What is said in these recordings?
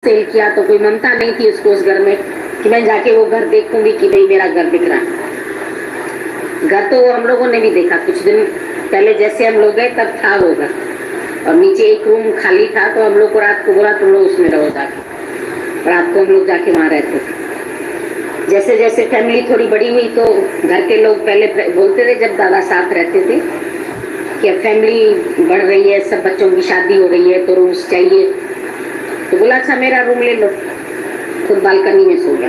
Cell किया तो कोई ममता नहीं थी उसको उस घर में कि मैं जाके वो घर देखूंगी कि भाई मेरा घर दिख रहा है। घर तो हम लोगों ने भी देखा कुछ दिन पहले, जैसे हम लोग गए तब था वो घर, और नीचे एक रूम खाली था तो हम लोग को रात को बोला तुम लोग उसमें रहो जाके। रात को हम लोग जाके वहाँ रहते थे। जैसे जैसे फैमिली थोड़ी बड़ी हुई तो घर के लोग पहले बोलते थे, जब दादा साथ रहते थे, कि अब फैमिली बढ़ रही है, सब बच्चों की शादी हो रही है तो रूम्स चाहिए। तो बोला अच्छा मेरा रूम ले लो। खुद बालकनी में सो गया।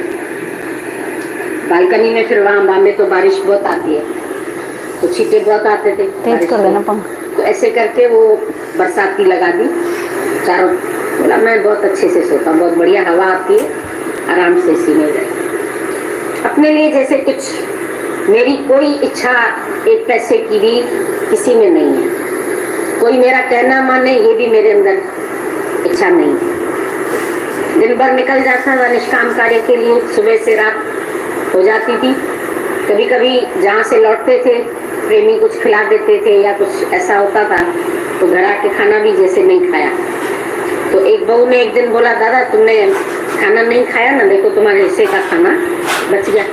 बालकनी में फिर वहाँ में तो बारिश बहुत आती है तो छींटे बहुत आते थे, तेज कर देना पंख। तो ऐसे करके वो बरसात की लगा दी चारों। बोला मैं बहुत अच्छे से सोता हूँ, बहुत बढ़िया हवा आती है, आराम से इसी में जाए। अपने लिए जैसे कुछ मेरी कोई इच्छा एक पैसे की भी किसी में नहीं है। कोई मेरा कहना माने ये भी मेरे अंदर इच्छा नहीं है। दिन भर निकल जाता था निष्काम कार्य के लिए, सुबह से रात हो जाती थी। कभी कभी जहाँ से लौटते थे प्रेमी कुछ खिला देते थे या कुछ ऐसा होता था तो घर आके खाना भी जैसे नहीं खाया। तो एक बहू ने एक दिन बोला दादा तुमने खाना नहीं खाया ना, देखो तुम्हारे हिस्से का खाना बच गया।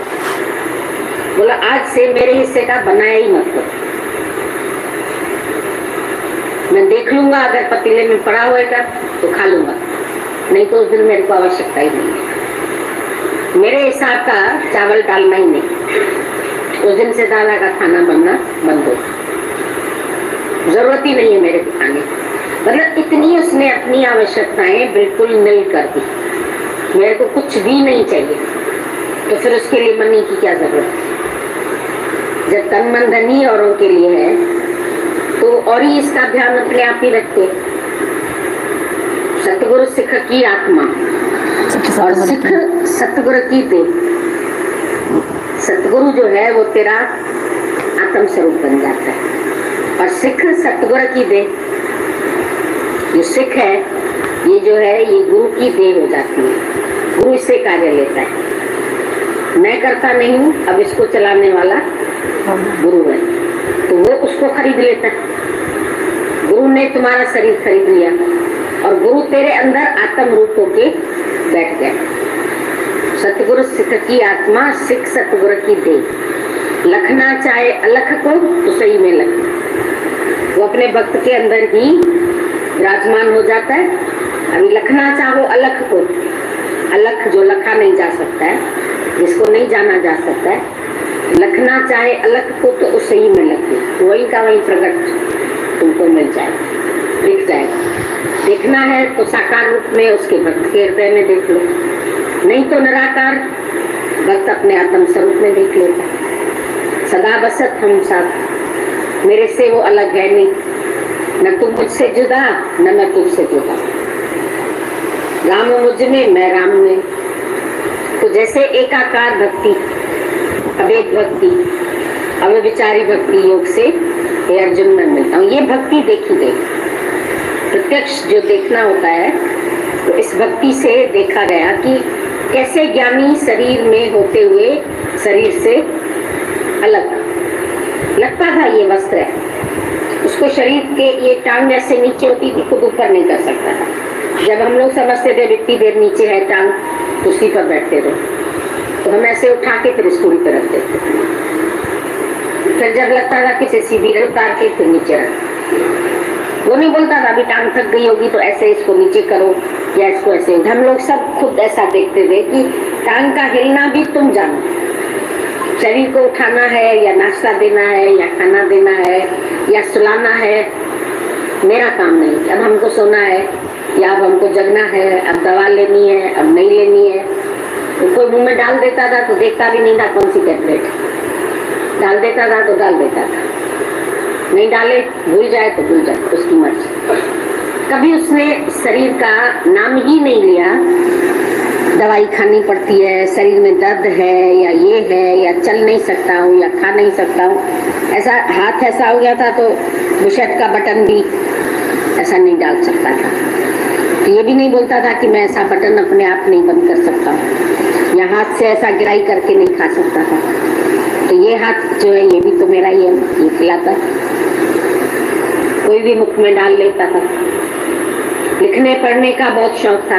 बोला आज से मेरे हिस्से का बनाया ही मत करो, मैं देख लूंगा, अगर पतीले में पड़ा होएगा तो खा लूंगा, नहीं तो उस दिन मेरे को आवश्यकता ही नहीं है। मेरे हिसाब का चावल डालना ही नहीं। उस दिन से दादा का खाना बनना बंद हो, जरूरत ही नहीं है मेरे को खाने। मतलब इतनी उसने अपनी आवश्यकताएं बिल्कुल नहीं कर दी, मेरे को कुछ भी नहीं चाहिए। तो फिर उसके लिए मनी की क्या जरूरत है? जब तन मन धन ही औरों के लिए है तो और ही इसका ध्यान अपने आप ही रखते। सतगुरु सिख की आत्मा और सिख सतगुरु की देह। सतगुरु जो है वो तेरा आत्म स्वरूप बन जाता है और सिख सतगुरु की देह। जो सिख है ये जो है ये गुरु की देह हो जाती है। गुरु इससे कार्य लेता है, मैं करता नहीं हूँ, अब इसको चलाने वाला गुरु है तो वो उसको खरीद लेता है। गुरु ने तुम्हारा शरीर खरीद लिया और गुरु तेरे अंदर आत्म रूप होके बैठ गया। सतगुरु सिख की आत्मा, सिख सतगुरु की देह। लखना चाहे अलख को तो सही में लख, वो अपने भक्त के अंदर ही विराजमान हो जाता है। अभी लखना चाहो अलख को, अलख जो लखा नहीं जा सकता है, जिसको नहीं जाना जा सकता है, लखना चाहे अलख को तो उस सही में लखे, वही का वही प्रकट तुमको मिल जाएगा, दिख जाएगा। देखना है तो साकार रूप में उसके भक्त के हृदय में देख लो, नहीं तो निराकार भक्त अपने आत्म स्वरूप में देख लेता। सदा बसत हम साथ, मेरे से वो अलग है नहीं, न तुम मुझसे जुदा न मैं तुझसे जुदा। राम मुझ में मैं राम में। तो जैसे एकाकार भक्ति, अभेद भक्ति, अव्यभिचारी भक्ति योग से हे अर्जुन में मिलता हूँ, ये भक्ति देखी गई। प्रत्यक्ष जो देखना होता है तो इस भक्ति से देखा गया कि कैसे ज्ञानी शरीर में होते हुए शरीर से अलग लगता था। ये वस्त्र है, उसको शरीर के ये टांग जैसे नीचे होती थी, खुद ऊपर नहीं कर सकता था। जब हम लोग समझते थे इतनी देर नीचे है टांग तो उसी पर बैठते थे, तो हम ऐसे उठा के फिर इसको ऊपर रख देते। फिर जब लगता था कि सीधी उतार के फिर नीचे रख। वो नहीं बोलता था अभी टांग थक गई होगी तो ऐसे इसको नीचे करो या इसको ऐसे। हम लोग सब खुद ऐसा देखते थे कि टांग का हिलना भी तुम जानो, शरीर को उठाना है या नाश्ता देना है या खाना देना है या सुलाना है, मेरा काम नहीं। अब हमको सोना है या अब हमको जगना है, अब दवा लेनी है, अब नहीं लेनी है। तो कोई मुंह में डाल देता था तो देखता भी नहीं था कौन सी टैबलेट, डाल देता था तो डाल देता था, नहीं डाले भूल जाए तो भूल जाए, उसकी मर्जी। कभी उसने शरीर का नाम ही नहीं लिया। दवाई खानी पड़ती है, शरीर में दर्द है या ये है या चल नहीं सकता हूँ या खा नहीं सकता हूँ, ऐसा हाथ ऐसा हो गया था तो बुशर्ट का बटन भी ऐसा नहीं डाल सकता था। तो ये भी नहीं बोलता था कि मैं ऐसा बटन अपने आप नहीं बंद कर सकता हूँ, या हाथ से ऐसा गिराई करके नहीं खा सकता था। तो ये हाथ जो है ये भी तो मेरा ही है, ये खिलाता, कोई भी मुख में डाल लेता था। लिखने पढ़ने का बहुत शौक था,